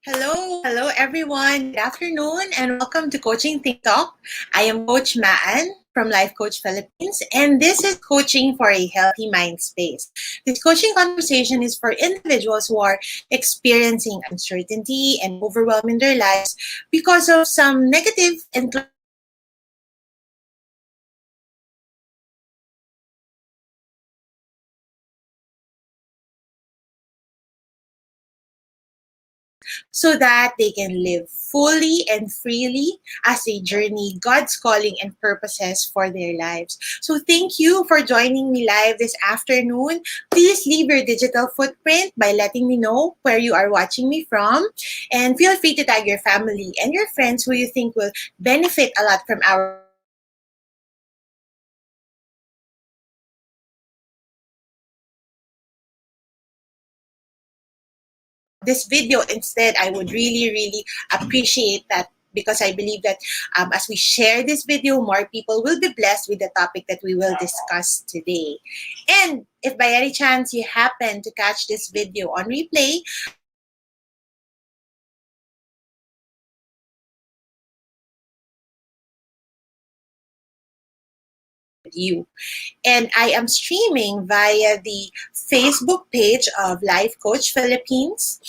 Hello everyone. Good afternoon and welcome to Coaching TikTok. I am Coach Maan from Life Coach Philippines, and this is Coaching for a Healthy Mind Space. This coaching conversation is for individuals who are experiencing uncertainty and overwhelm in their lives because of some negative and so that they can live fully and freely as they journey God's calling and purposes for their lives. So thank you for joining me live this afternoon. Please leave your digital footprint by letting me know where you are watching me from, and feel free to tag your family and your friends who you think will benefit a lot from our this video instead. I would really appreciate that, because I believe that as we share this video, more people will be blessed with the topic that we will discuss today. And if by any chance you happen to catch this video on replay, you. And I am streaming via the Facebook page of Life Coach Philippines,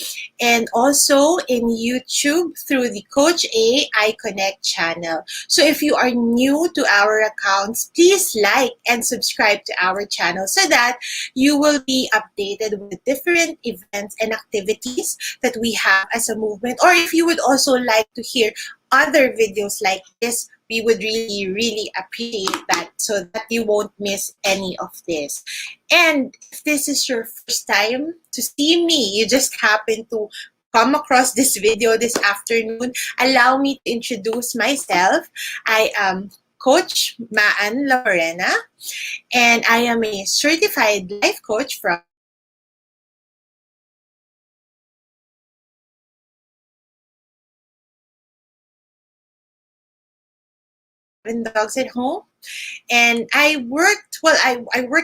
and also in YouTube through the Coach A I Connect channel. So if you are new to our accounts, please like and subscribe to our channel so that you will be updated with different events and activities that we have as a movement. Or if you would also like to hear other videos like this, we would really appreciate that, so that you won't miss any of this. And if this is your first time to see me, you just happen to come across this video this afternoon, allow me to introduce myself. I am Coach Maan Lamorena, and I am a certified life coach from dogs at home. And I worked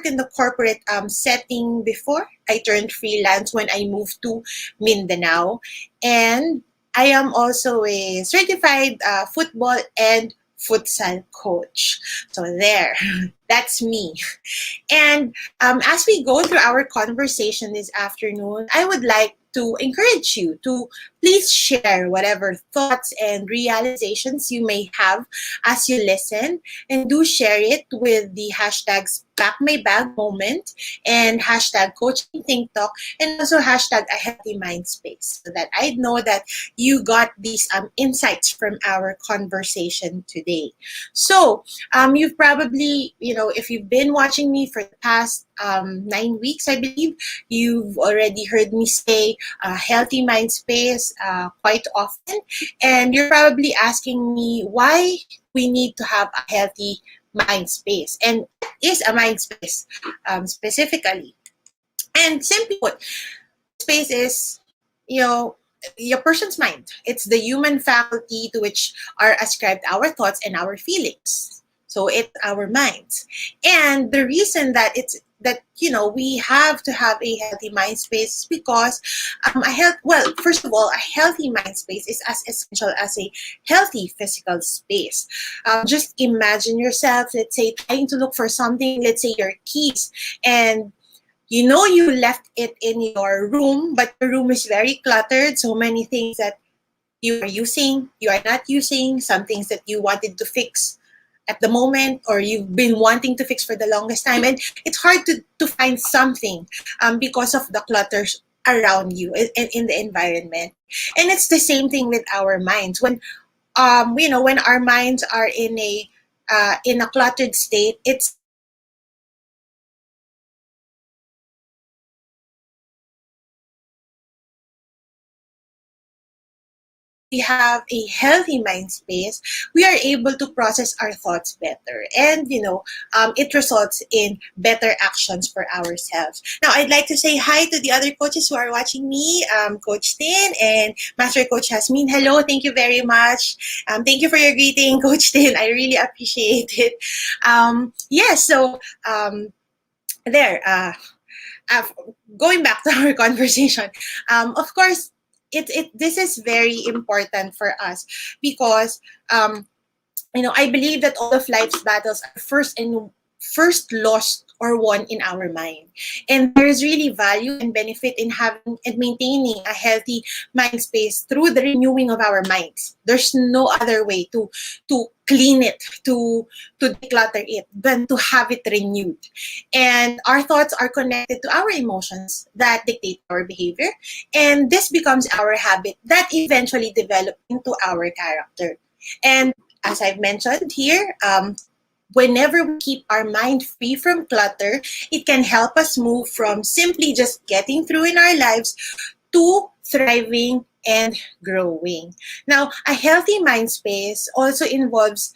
in the corporate setting before I turned freelance when I moved to Mindanao. And I am also a certified football and futsal coach. So there, that's me. And as we go through our conversation this afternoon, I would like to encourage you to please share whatever thoughts and realizations you may have as you listen, and do share it with the hashtags Pack My Bag Moment and hashtag Coaching Think Talk, and also hashtag A Healthy Mind Space, so that I know that you got these insights from our conversation today. So you've probably, if you've been watching me for the past 9 weeks, I believe, you've already heard me say healthy mind space quite often. And you're probably asking me why we need to have a healthy mind space. And what is a mind space specifically? And simply put, space is, you know, your person's mind. It's the human faculty to which are ascribed our thoughts and our feelings. So it's our minds. And the reason that we have to have a healthy mind space is because first of all, a healthy mind space is as essential as a healthy physical space. Just imagine yourself, let's say, trying to look for something, let's say your keys, and you left it in your room, but your room is very cluttered. So many things that you are not using, some things that you wanted to fix at the moment, or you've been wanting to fix for the longest time. And it's hard to find something because of the clutters around you and in the environment. And it's the same thing with our minds. When our minds are in a cluttered state, it's we have a healthy mind space, we are able to process our thoughts better. And, it results in better actions for ourselves. Now, I'd like to say hi to the other coaches who are watching me, Coach Tin and Master Coach Hasmin. Hello, thank you very much. Thank you for your greeting, Coach Tin. I really appreciate it. Yes, so there, uh, going back to our conversation, of course, this is very important for us because I believe that all of life's battles are first lost or won in our mind. And there's really value and benefit in having and maintaining a healthy mind space through the renewing of our minds. There's no other way to clean it, to declutter it than to have it renewed. And our thoughts are connected to our emotions that dictate our behavior. And this becomes our habit that eventually develop into our character. And as I've mentioned here, whenever we keep our mind free from clutter, it can help us move from simply just getting through in our lives to thriving and growing. Now, a healthy mind space also involves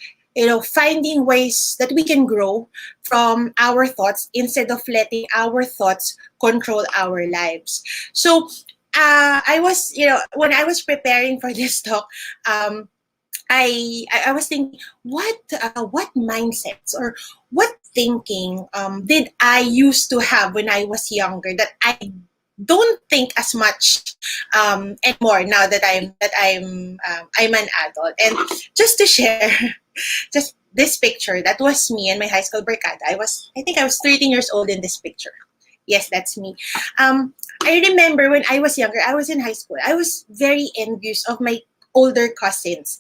finding ways that we can grow from our thoughts instead of letting our thoughts control our lives. So, I was, when I was preparing for this talk, I was thinking, what mindsets or what thinking did I used to have when I was younger that I don't think as much anymore now that I'm an adult. And just to share, just this picture, that was me and my high school barkada. I think I was 13 years old in this picture. Yes, that's me. I remember when I was younger, I was in high school. I was very envious of my older cousins.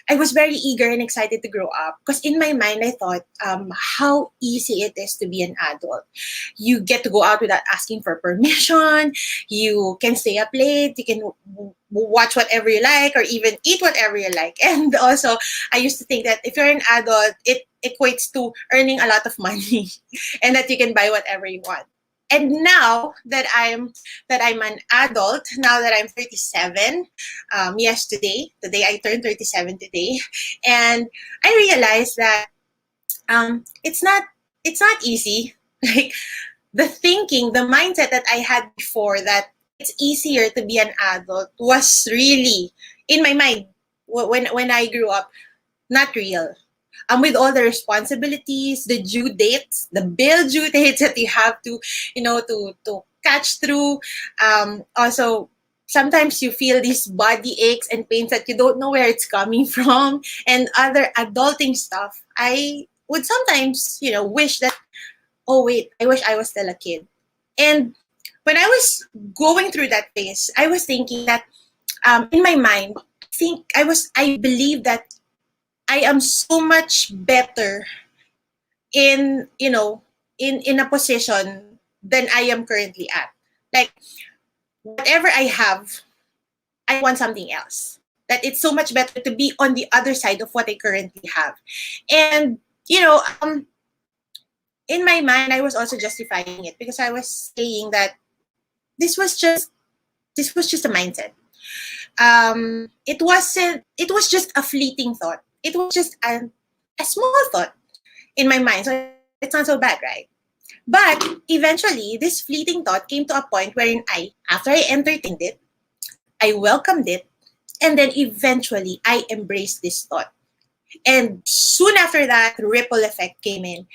I was very eager and excited to grow up because in my mind I thought how easy it is to be an adult. You get to go out without asking for permission. You can stay up late. You can watch whatever you like or even eat whatever you like. And also, I used to think that if you're an adult, it equates to earning a lot of money and that you can buy whatever you want. And now that I'm an adult, now that I'm 37, yes, today I turned 37 today, and I realized that it's not easy. Like the thinking, the mindset that I had before that it's easier to be an adult was really in my mind when I grew up not real. With all the responsibilities, the due dates, the bill due dates that you have to, to catch through. Also, sometimes you feel these body aches and pains that you don't know where it's coming from, and other adulting stuff. I would sometimes, wish that, oh wait, I wish I was still a kid. And when I was going through that phase, I was thinking that in my mind, I believe that I am so much better in in a position than I am currently at. Like whatever I have, I want something else. That it's so much better to be on the other side of what I currently have. And in my mind, I was also justifying it because I was saying that this was just this was just a mindset. It was just a fleeting thought. It was just a small thought in my mind. So it's not so bad, right? But eventually, this fleeting thought came to a point wherein after I entertained it, I welcomed it, and then eventually I embraced this thought. And soon after that, the ripple effect came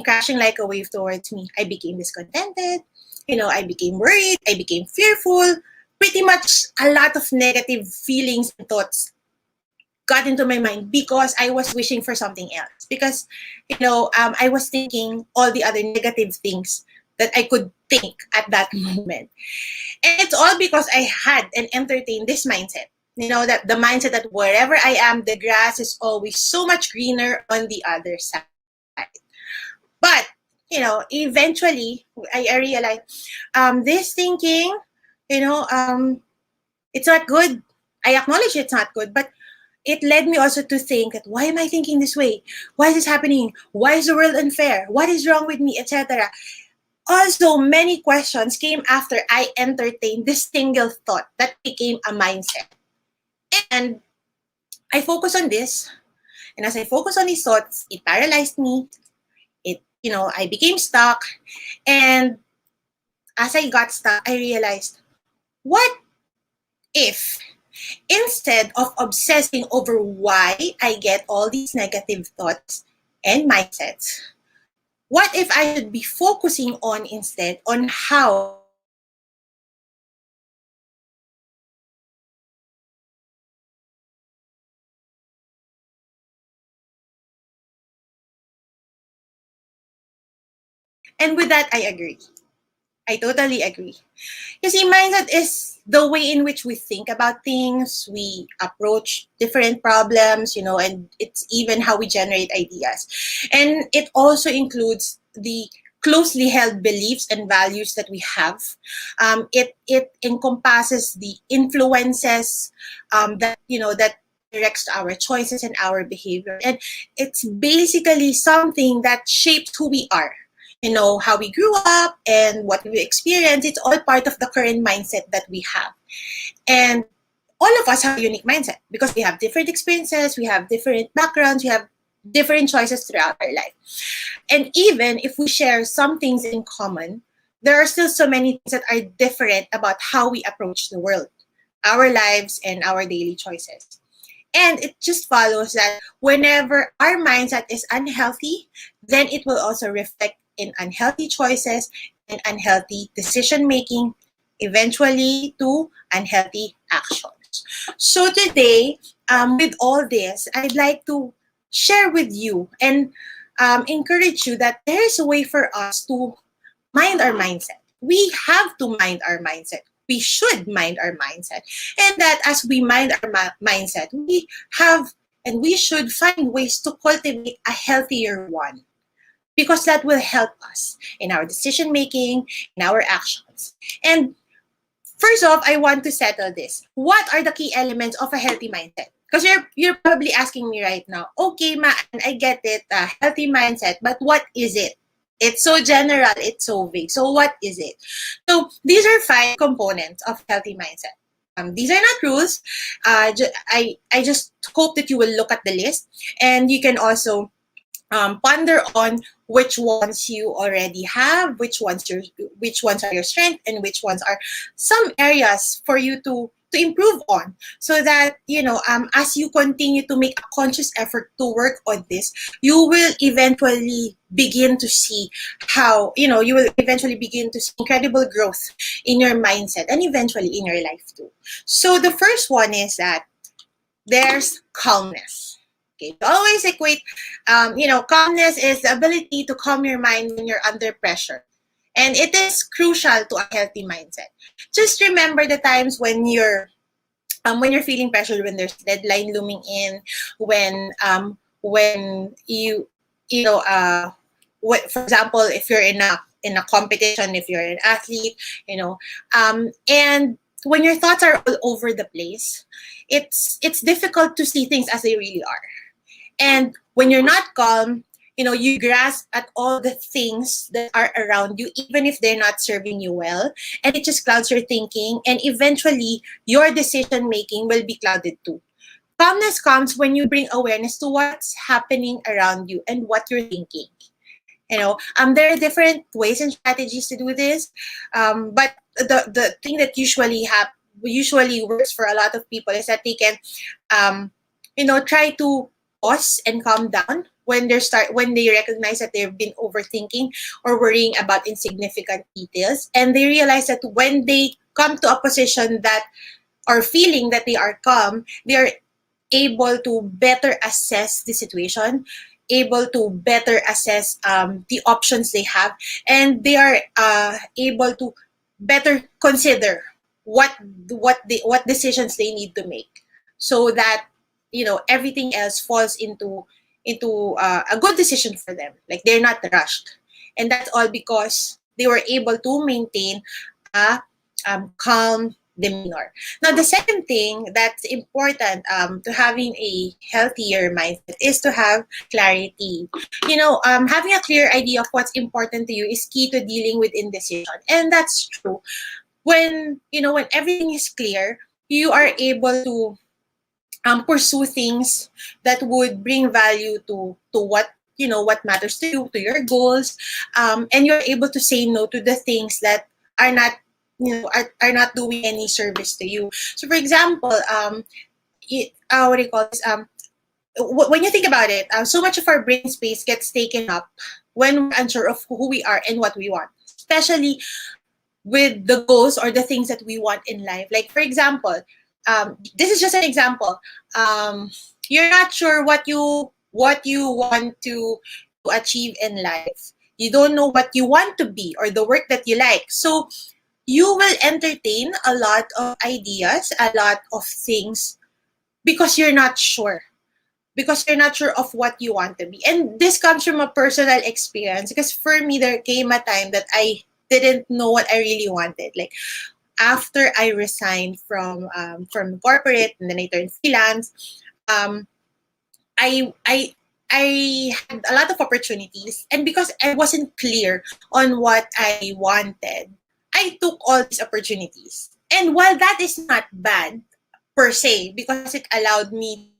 crashing like a wave towards me. I became discontented, I became worried, I became fearful. Pretty much a lot of negative feelings and thoughts got into my mind because I was wishing for something else. Because, I was thinking all the other negative things that I could think at that moment. And it's all because I had and entertained this mindset. That the mindset that wherever I am, the grass is always so much greener on the other side. But, eventually I realized this thinking, it's not good. I acknowledge it's not good, but it led me also to think that why am I thinking this way? Why is this happening? Why is the world unfair? What is wrong with me, etc. Also, many questions came after I entertained this single thought that became a mindset. And I focused on this. And as I focused on these thoughts, it paralyzed me. I became stuck. And as I got stuck, I realized, what if instead of obsessing over why I get all these negative thoughts and mindsets, what if I should be focusing on instead on how And with that, I agree. I totally agree. You see, mindset is the way in which we think about things, we approach different problems, and it's even how we generate ideas. And it also includes the closely held beliefs and values that we have. It encompasses the influences that directs our choices and our behavior. And it's basically something that shapes who we are, how we grew up and what we experience. It's all part of the current mindset that we have. And all of us have a unique mindset because we have different experiences, we have different backgrounds, we have different choices throughout our life. And even if we share some things in common, there are still so many things that are different about how we approach the world, our lives, and our daily choices. And it just follows that whenever our mindset is unhealthy, then it will also reflect in unhealthy choices and unhealthy decision making, eventually to unhealthy actions. So today, with all this, I'd like to share with you and encourage you that there is a way for us to mind our mindset. We have to mind our mindset. We should mind our mindset. And that as we mind our mindset, we have and we should find ways to cultivate a healthier one, because that will help us in our decision making, in our actions. And first off, I want to settle this. What are the key elements of a healthy mindset? Because you're probably asking me right now, okay, Ma, I get it, a healthy mindset, but what is it? It's so general, it's so vague. So what is it? So these are 5 components of healthy mindset. These are not rules. I just hope that you will look at the list, and you can also ponder on which ones you already have, which ones are your strength, and which ones are some areas for you to improve on, so that as you continue to make a conscious effort to work on this, you will eventually begin to see incredible growth in your mindset and eventually in your life too. So the first one is that there's calmness. Okay, so always equate, calmness is the ability to calm your mind when you're under pressure. And it is crucial to a healthy mindset. Just remember the times when you're feeling pressured, when there's deadline looming in, when for example, if you're in a competition, if you're an athlete, and when your thoughts are all over the place, it's difficult to see things as they really are. And when you're not calm, you grasp at all the things that are around you, even if they're not serving you well. And it just clouds your thinking. And eventually, your decision making will be clouded too. Calmness comes when you bring awareness to what's happening around you and what you're thinking. There are different ways and strategies to do this. But the thing that usually works for a lot of people is that they can, try to pause and calm down when they recognize that they've been overthinking or worrying about insignificant details, and they realize that when they come to a position that or feeling that they are calm, they are able to better assess the situation, able to better assess the options they have, and they are able to better consider what decisions they need to make, so that everything else falls into a good decision for them. Like, they're not rushed, and that's all because they were able to maintain a calm demeanor. Now, the second thing that's important to having a healthier mindset is to have clarity. Having a clear idea of what's important to you is key to dealing with indecision, and that's true. When everything is clear, you are able to pursue things that would bring value to what matters to you, to your goals, and you're able to say no to the things that are not are not doing any service to you. So, for example, what do you call this? When you think about it, so much of our brain space gets taken up when we're unsure of who we are and what we want, especially with the goals or the things that we want in life. Like, for example, this is just an example. You're not sure what you want to achieve in life. You don't know what you want to be or the work that you like. So you will entertain a lot of ideas, a lot of things because you're not sure. Because you're not sure of what you want to be. And this comes from a personal experience because for me, there came a time that I didn't know what I really wanted. Like after I resigned from corporate and then I turned freelance, um, I had a lot of opportunities, and because I wasn't clear on what I wanted, I took all these opportunities. And while that is not bad per se, because it allowed me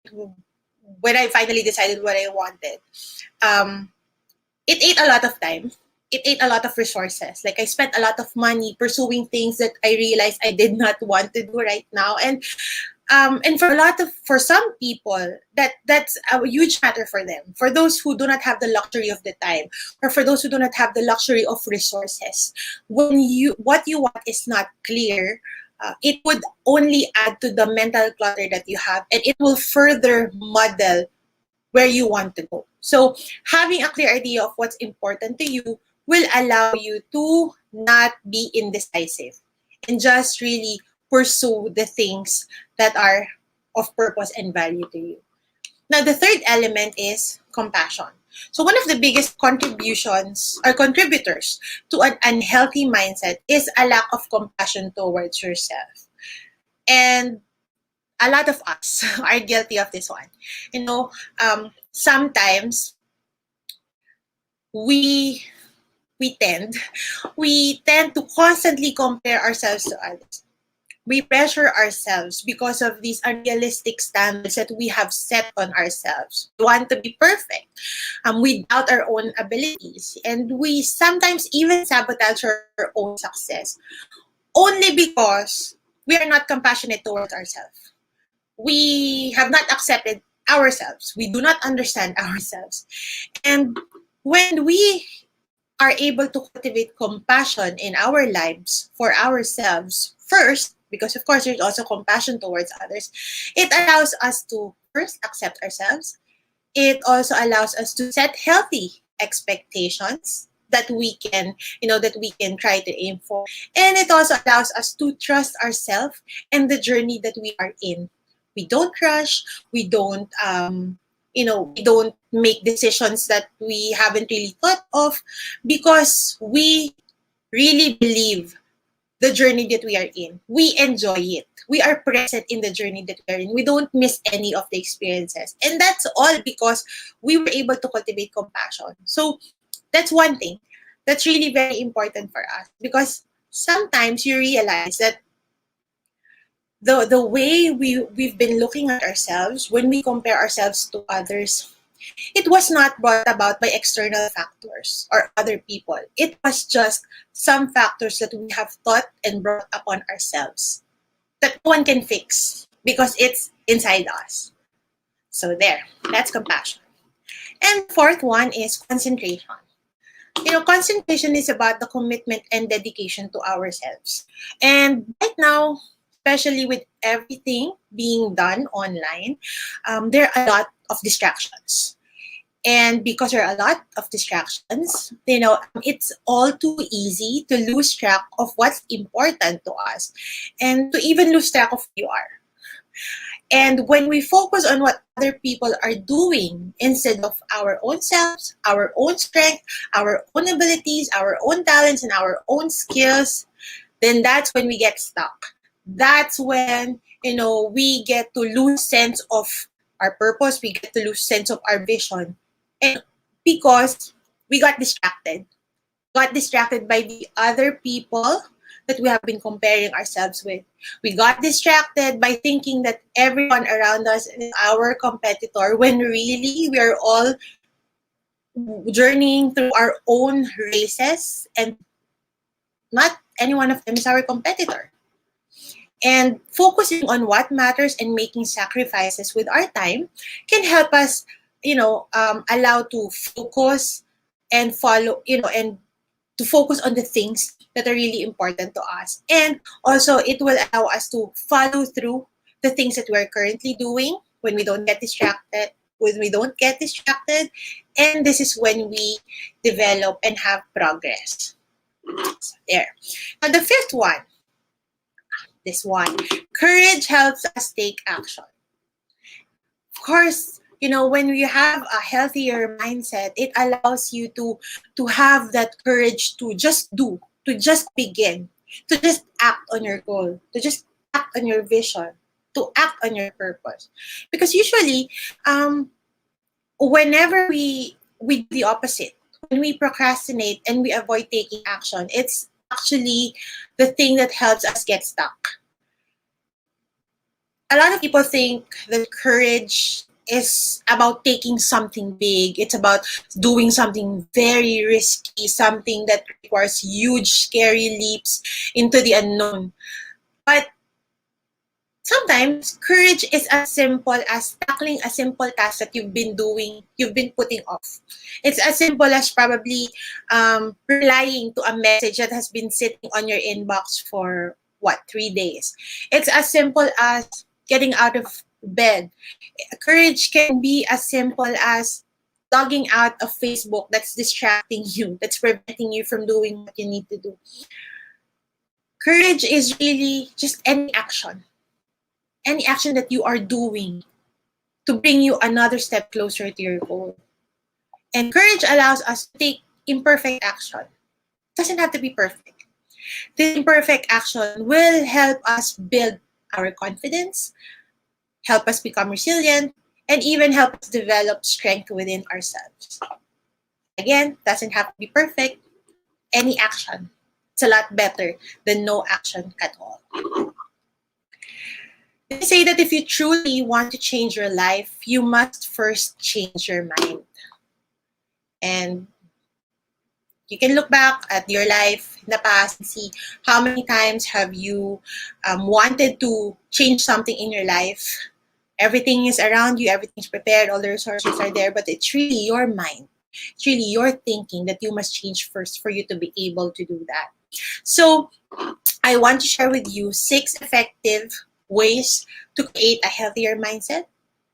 to, when I finally decided what I wanted, it ate a lot of time. It ate a lot of resources. Like I spent a lot of money pursuing things that I realized I did not want to do right now. And for some people that's a huge matter for them. For those who do not have the luxury of the time, or for those who do not have the luxury of resources, when you what you want is not clear, it would only add to the mental clutter that you have, and it will further muddle where you want to go. So having a clear idea of what's important to you will allow you to not be indecisive and just really pursue the things that are of purpose and value to you. Now, the third element is compassion. So one of the biggest contributions or contributors to an unhealthy mindset is a lack of compassion towards yourself. And a lot of us are guilty of this one. You know, sometimes we we tend we tend to constantly compare ourselves to others. We pressure ourselves because of these unrealistic standards that we have set on ourselves. We want to be perfect. We doubt our own abilities, and we sometimes even sabotage our own success only because we are not compassionate towards ourselves. We have not accepted ourselves. We do not understand ourselves. And when we are able to cultivate compassion in our lives for ourselves first, because of course there's also compassion towards others, it allows us to first accept ourselves. It also allows us to set healthy expectations that we can try to aim for. And it also allows us to trust ourselves and the journey that we are in. We don't rush, we don't make decisions that we haven't really thought of, because we really believe the journey that we are in. We enjoy it. We are present in the journey that we are in. We don't miss any of the experiences. And that's all because we were able to cultivate compassion. So that's one thing that's really very important for us, because sometimes you realize that the way we've been looking at ourselves when we compare ourselves to others, it was not brought about by external factors or other people. It was just some factors that we have thought and brought upon ourselves that no one can fix because it's inside us. So there, that's compassion. And the fourth one is concentration. Concentration is about the commitment and dedication to ourselves. And right now, especially with everything being done online, there are a lot of distractions. And because there are a lot of distractions, it's all too easy to lose track of what's important to us and to even lose track of who you are. And when we focus on what other people are doing instead of our own selves, our own strength, our own abilities, our own talents, and our own skills, then that's when we get stuck. That's when, we get to lose sense of our purpose, we get to lose sense of our vision. And because we got distracted by the other people that we have been comparing ourselves with. We got distracted by thinking that everyone around us is our competitor, when really we are all journeying through our own races, and not any one of them is our competitor. And focusing on what matters and making sacrifices with our time can help us, allow to focus and follow, and to focus on the things that are really important to us. And also, it will allow us to follow through the things that we're currently doing when we don't get distracted. And this is when we develop and have progress. So there. Now, the fifth one, this one, courage helps us take action. Of course, when you have a healthier mindset, it allows you to have that courage to just do, to just begin, to just act on your goal, to just act on your vision, to act on your purpose. Because usually, whenever we do the opposite, when we procrastinate and we avoid taking action, it's actually the thing that helps us get stuck. A lot of people think that courage is about taking something big. It's about doing something very risky, something that requires huge, scary leaps into the unknown. But sometimes courage is as simple as tackling a simple task that you've been putting off. It's as simple as probably replying to a message that has been sitting on your inbox for 3 days. It's as simple as getting out of bed. Courage can be as simple as logging out of Facebook that's distracting you, that's preventing you from doing what you need to do. Courage is really just any action that you are doing to bring you another step closer to your goal. And courage allows us to take imperfect action. It doesn't have to be perfect. This imperfect action will help us build our confidence, help us become resilient, and even help us develop strength within ourselves. Again, doesn't have to be perfect. Any action. It's a lot better than no action at all. They say that if you truly want to change your life, you must first change your mind. And you can look back at your life in the past and see how many times have you wanted to change something in your life. Everything is around you, everything's prepared, all the resources are there, but it's really your mind. It's really your thinking that you must change first for you to be able to do that. So I want to share with you 6 effective ways to create a healthier mindset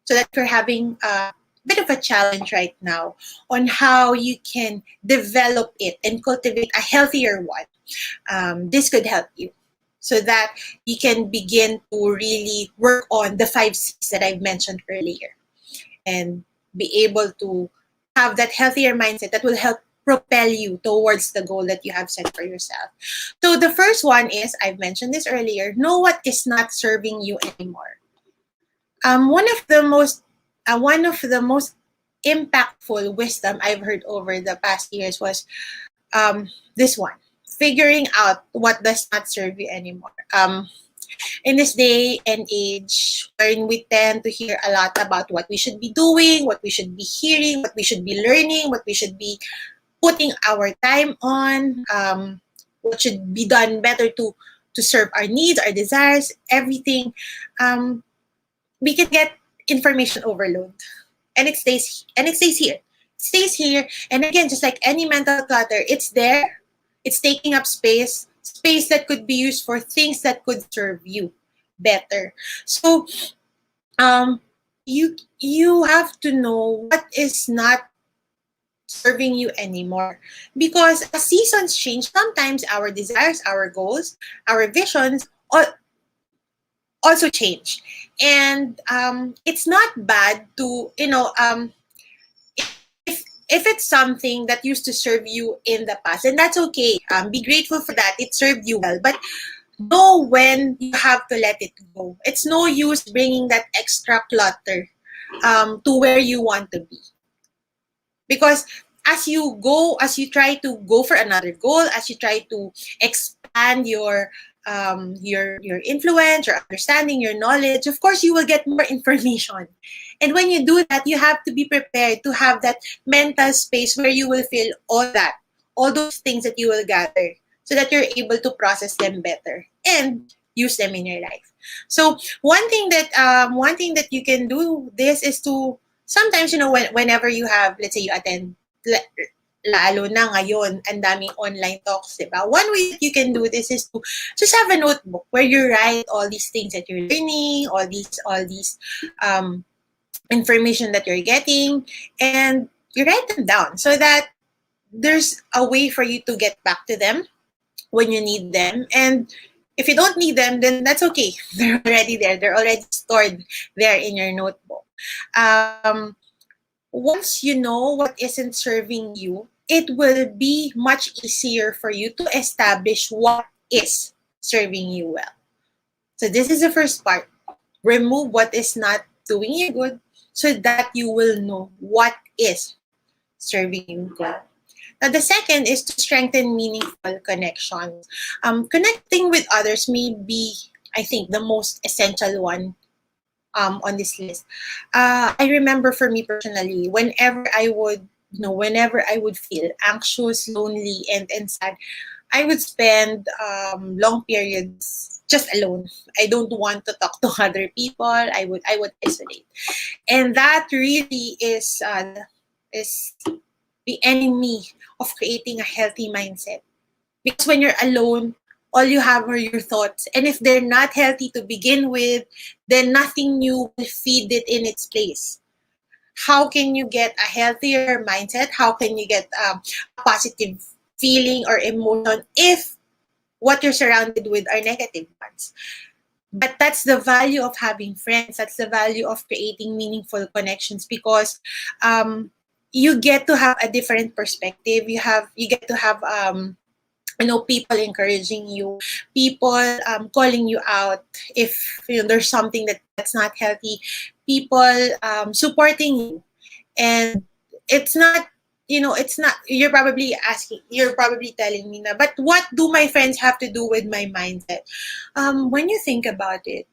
so that you're having a bit of a challenge right now on how you can develop it and cultivate a healthier one. This could help you so that you can begin to really work on the 5 C's that I've mentioned earlier and be able to have that healthier mindset that will help propel you towards the goal that you have set for yourself. So the first one is, I've mentioned this earlier, know what is not serving you anymore. One of the most impactful wisdom I've heard over the past years was this one: figuring out what does not serve you anymore. In this day and age, wherein we tend to hear a lot about what we should be doing, what we should be hearing, what we should be learning, what we should be putting our time on, what should be done better to serve our needs, our desires, everything. We can get information overload, and it stays here. It stays here, and again, just like any mental clutter, it's there. It's taking up space that could be used for things that could serve you better. So, you have to know what is not serving you anymore, because as seasons change, sometimes our desires, our goals, our visions also change. And it's not bad to if it's something that used to serve you in the past, and that's okay. Be grateful for that. It served you well, but know when you have to let it go. It's no use bringing that extra clutter to where you want to be. Because as you try to go for another goal, as you try to expand your influence, your understanding, your knowledge, of course you will get more information. And when you do that, you have to be prepared to have that mental space where you will feel all those things that you will gather, so that you're able to process them better and use them in your life. So one thing that you can do this is to sometimes, whenever you have, let's say you attend, lalo na ngayon, ang daming online talks, diba? One way that you can do this is to just have a notebook where you write all these things that you're learning, all these information that you're getting, and you write them down so that there's a way for you to get back to them when you need them. And if you don't need them, then that's okay. They're already there. They're already stored there in your notebook. Um, Once you know what isn't serving you, it will be much easier for you to establish what is serving you well. So this is the first part. Remove what is not doing you good so that you will know what is serving you well. Now, the second is to strengthen meaningful connections. Connecting with others may be, I think, the most essential one on this list. I remember for me personally, whenever I would feel anxious, lonely, and sad, I would spend long periods just alone. I don't want to talk to other people. I would isolate, and that really is the enemy of creating a healthy mindset. Because when you're alone, all you have are your thoughts. And if they're not healthy to begin with, then nothing new will feed it in its place. How can you get a healthier mindset? How can you get a positive feeling or emotion if what you're surrounded with are negative ones? But that's the value of having friends. That's the value of creating meaningful connections, because you get to have a different perspective. You get to have people encouraging you, people calling you out if there's something that's not healthy, people supporting you. And it's not it's not you're probably telling me now, but what do my friends have to do with my mindset? When you think about it,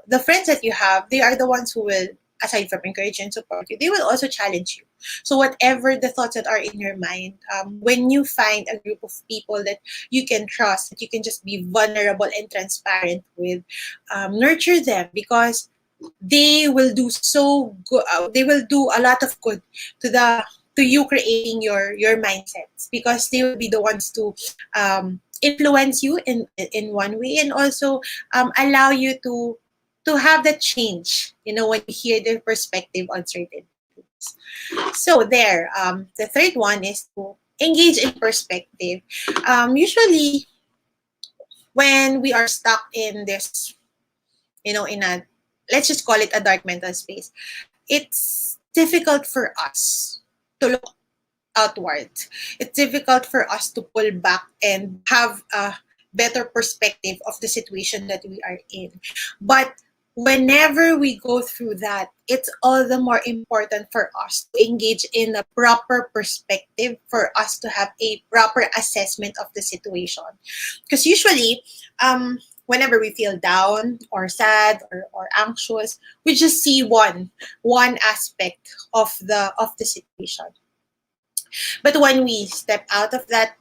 the friends that you have, they are the ones who will, aside from encourage and support you, they will also challenge you. So whatever the thoughts that are in your mind, when you find a group of people that you can trust, that you can just be vulnerable and transparent with, nurture them, because they will do so good. They will do a lot of good to you creating your mindsets, because they will be the ones to influence you in one way, and also allow you to have that change. When you hear their perspective on certain things. So there, the third one is to engage in perspective. Usually, when we are stuck in this, in a, let's just call it a dark mental space, it's difficult for us to look outward. It's difficult for us to pull back and have a better perspective of the situation that we are in. But whenever we go through that, it's all the more important for us to engage in a proper perspective, for us to have a proper assessment of the situation. Because usually, whenever we feel down or sad or anxious, we just see one aspect of the situation. But when we step out of that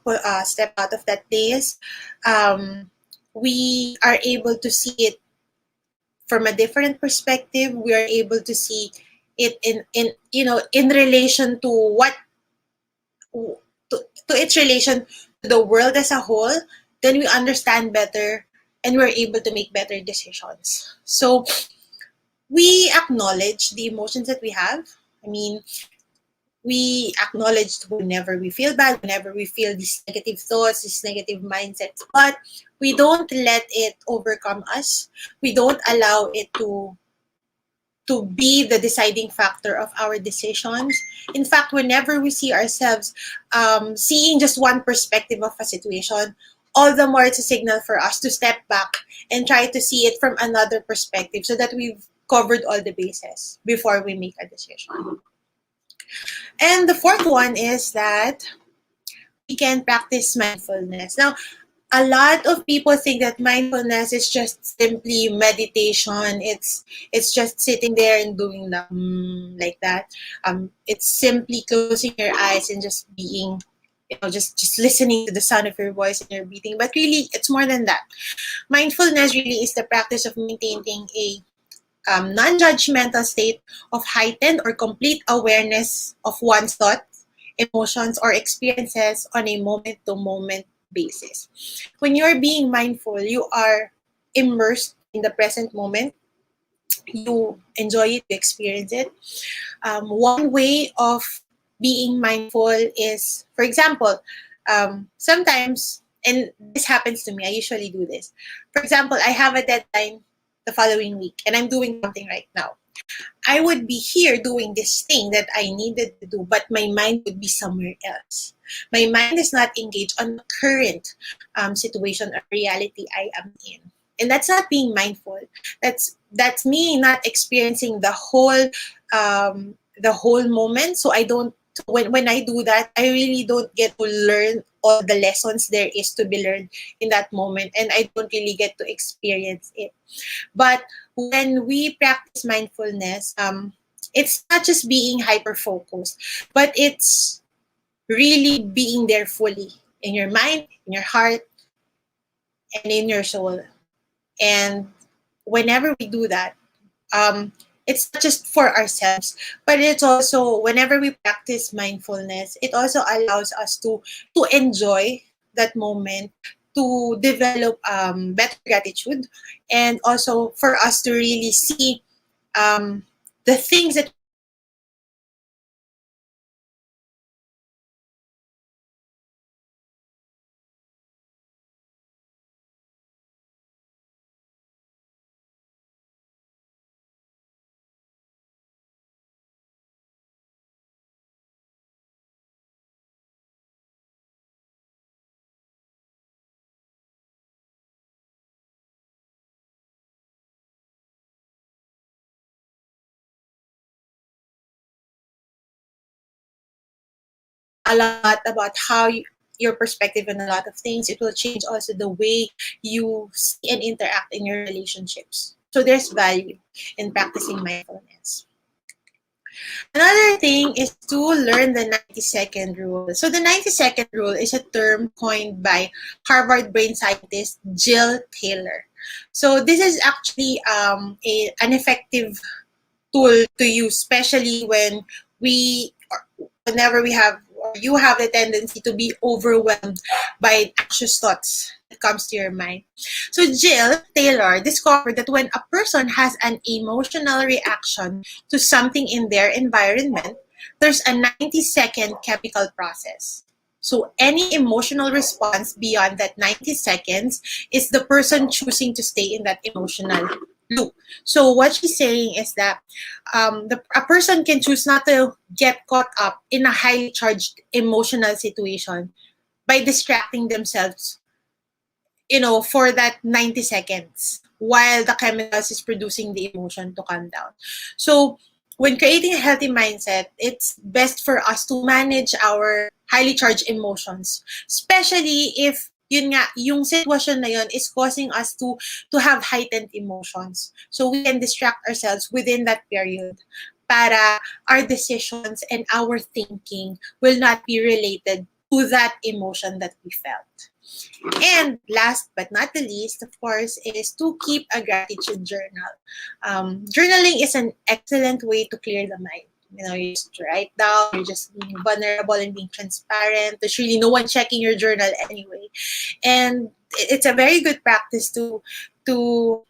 daze, we are able to see it from a different perspective. We are able to see it in relation to to its relation to the world as a whole. Then we understand better, and we're able to make better decisions. So we acknowledge the emotions that we have. I mean, we acknowledge whenever we feel bad, whenever we feel these negative thoughts, these negative mindsets, but we don't let it overcome us. We don't allow it to be the deciding factor of our decisions. In fact, whenever we see ourselves seeing just one perspective of a situation, all the more it's a signal for us to step back and try to see it from another perspective, so that we've covered all the bases before we make a decision. And the fourth one is that we can practice mindfulness. Now, a lot of people think that mindfulness is just simply meditation. It's just sitting there and doing the like that. It's simply closing your eyes and just being, just listening to the sound of your voice and your breathing. But really, it's more than that. Mindfulness really is the practice of maintaining a non-judgmental state of heightened or complete awareness of one's thoughts, emotions, or experiences on a moment-to-moment basis. When you're being mindful, you are immersed in the present moment. You enjoy it, you experience it. One way of being mindful is, for example, sometimes, and this happens to me, I usually do this. For example, I have a deadline the following week and I'm doing something right now. I would be here doing this thing that I needed to do, but my mind would be somewhere else. My mind is not engaged on the current situation or reality I am in. And that's not being mindful. That's me not experiencing the whole moment. So I don't when I do that, I really don't get to learn all the lessons there is to be learned in that moment, and I don't really get to experience it. But when we practice mindfulness, it's not just being hyper focused, but it's really being there fully in your mind, in your heart, and in your soul. And whenever we do that, it's not just for ourselves, but it's also whenever we practice mindfulness, it also allows us to enjoy that moment, to develop better gratitude, and also for us to really see the things that a lot about how your perspective on a lot of things. It will change also the way you see and interact in your relationships. So there's value in practicing mindfulness. Another thing is to learn the 90-second rule. So the 90-second rule is a term coined by Harvard brain scientist Jill Taylor. So this is actually an effective tool to use, especially when we, whenever we have, or you have the tendency to be overwhelmed by anxious thoughts that comes to your mind. So Jill Taylor discovered that when a person has an emotional reaction to something in their environment, there's a 90-second chemical process. So any emotional response beyond that 90 seconds is the person choosing to stay in that emotional loop. So what she's saying is that a person can choose not to get caught up in a highly charged emotional situation by distracting themselves, for that 90 seconds while the chemicals is producing the emotion to calm down. So when creating a healthy mindset, it's best for us to manage our highly charged emotions, especially if yun nga, yung sitwasyon na yun is causing us to have heightened emotions. So we can distract ourselves within that period para our decisions and our thinking will not be related to that emotion that we felt. And last but not the least, of course, is to keep a gratitude journal. Journaling is an excellent way to clear the mind. You just write down, you're just being vulnerable and being transparent. There's really no one checking your journal anyway. And it's a very good practice to to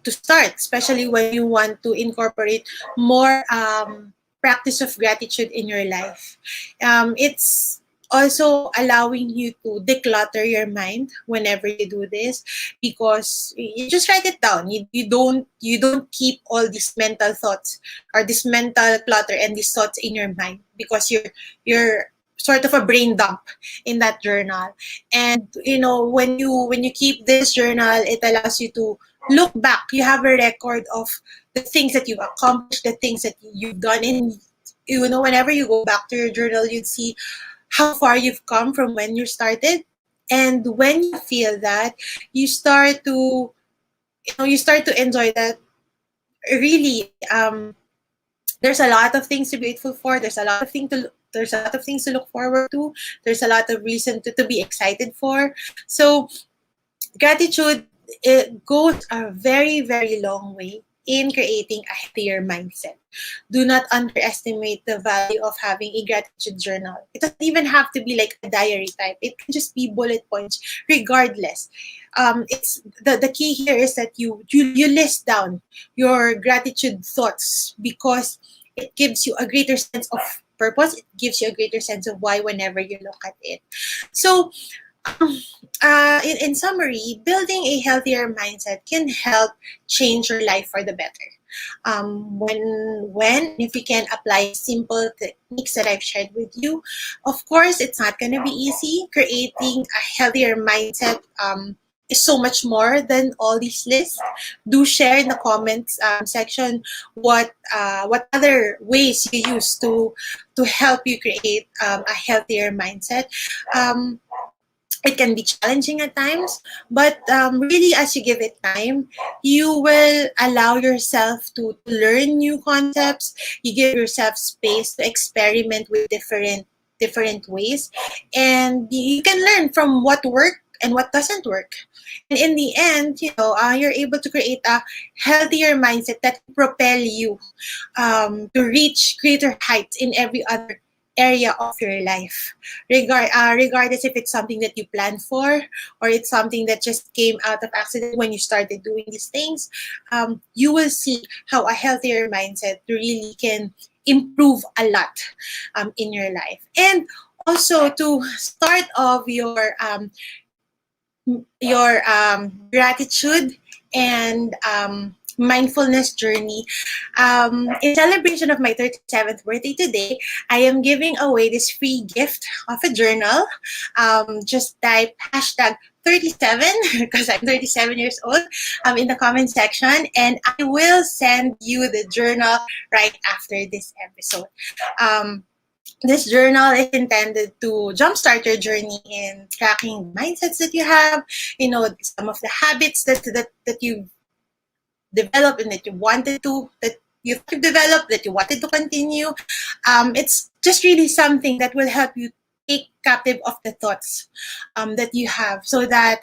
start, especially when you want to incorporate more practice of gratitude in your life. It's also allowing you to declutter your mind whenever you do this, because you just write it down. You don't keep all these mental thoughts or this mental clutter and these thoughts in your mind, because you're sort of a brain dump in that journal. And when you keep this journal, it allows you to look back. You have a record of the things that you've accomplished, the things that you've done, and whenever you go back to your journal, you'd see how far you've come from when you started. And when you feel that, you start to enjoy that. Really, there's a lot of things to be grateful for. There's a lot of things to look forward to. There's a lot of reason to be excited for. So gratitude, it goes a very, very long way in creating a healthier mindset. Do not underestimate the value of having a gratitude journal. It doesn't even have to be like a diary type. It can just be bullet points, regardless. It's the key here is that you list down your gratitude thoughts, because it gives you a greater sense of purpose. It gives you a greater sense of why whenever you look at it. So, in summary, building a healthier mindset can help change your life for the better. When and if you can apply simple techniques that I've shared with you, of course, it's not going to be easy. Creating a healthier mindset is so much more than all these lists. Do share in the comments section what other ways you use to help you create a healthier mindset. Um, it can be challenging at times, but really, as you give it time, you will allow yourself to learn new concepts. You give yourself space to experiment with different ways, and you can learn from what worked and what doesn't work. And in the end, you're able to create a healthier mindset that will propel you to reach greater heights in every other area of your life, regardless if it's something that you planned for or it's something that just came out of accident when you started doing these things. You will see how a healthier mindset really can improve a lot in your life. And also to start off your gratitude and mindfulness journey. In celebration of my 37th birthday today, I am giving away this free gift of a journal. Just type hashtag 37 because I'm 37 years old in the comment section, and I will send you the journal right after this episode. This journal is intended to jumpstart your journey in tracking mindsets that you have, some of the habits that you developed and that you wanted to, that you've developed, that you wanted to continue. It's just really something that will help you take captive of the thoughts that you have, so that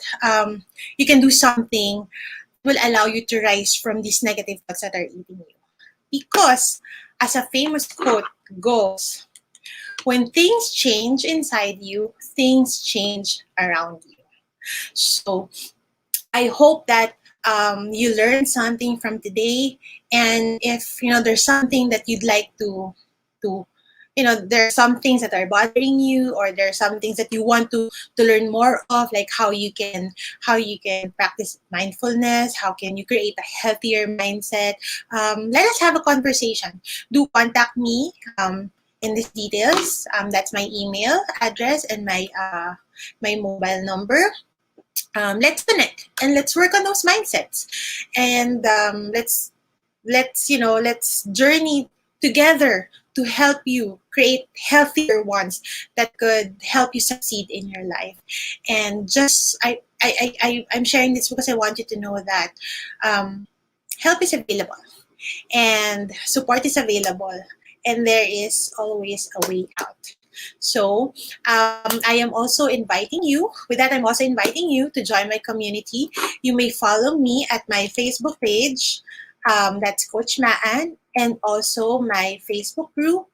you can do something that will allow you to rise from these negative thoughts that are eating you. Because, as a famous quote goes, when things change inside you, things change around you. So I hope that you learned something from today. And if there's something that you'd like to there are some things that are bothering you, or there are some things that you want to learn more of, like how you can practice mindfulness, how can you create a healthier mindset. Let us have a conversation. Do contact me in these details. That's my email address and my mobile number. Let's connect and let's work on those mindsets, and let's journey together to help you create healthier ones that could help you succeed in your life. And just I'm sharing this because I want you to know that help is available and support is available, and there is always a way out. So I am also inviting you, with that, I'm also inviting you to join my community. You may follow me at my Facebook page, that's Coach Maan, and also my Facebook group.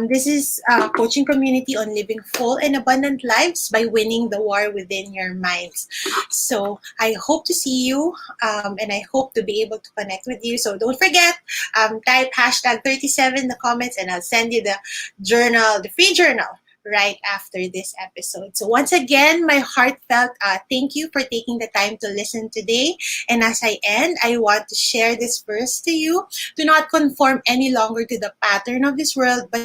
This is a coaching community on living full and abundant lives by winning the war within your minds. So I hope to see you, and I hope to be able to connect with you. So don't forget, type hashtag 37 in the comments, and I'll send you the journal, the free journal, right after this episode. So once again, my heartfelt thank you for taking the time to listen today. And as I end, I want to share this verse to you. Do not conform any longer to the pattern of this world, but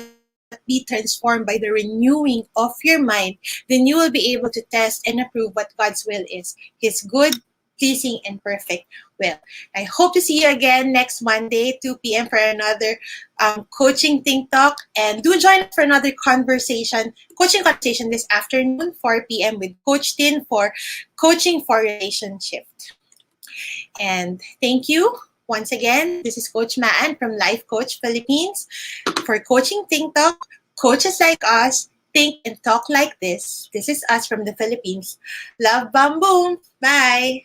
be transformed by the renewing of your mind. Then you will be able to test and approve what God's will is, His good, pleasing, and perfect will. I hope to see you again next Monday, 2 p.m. for another coaching think talk. And do join us for another coaching conversation this afternoon, 4 p.m. with Coach Tin for Coaching for Relationship. And thank you. Once again, this is Coach Maan from Life Coach Philippines. For Coaching Think Talk, coaches like us think and talk like this. This is us from the Philippines. Love, bam, boom. Bye.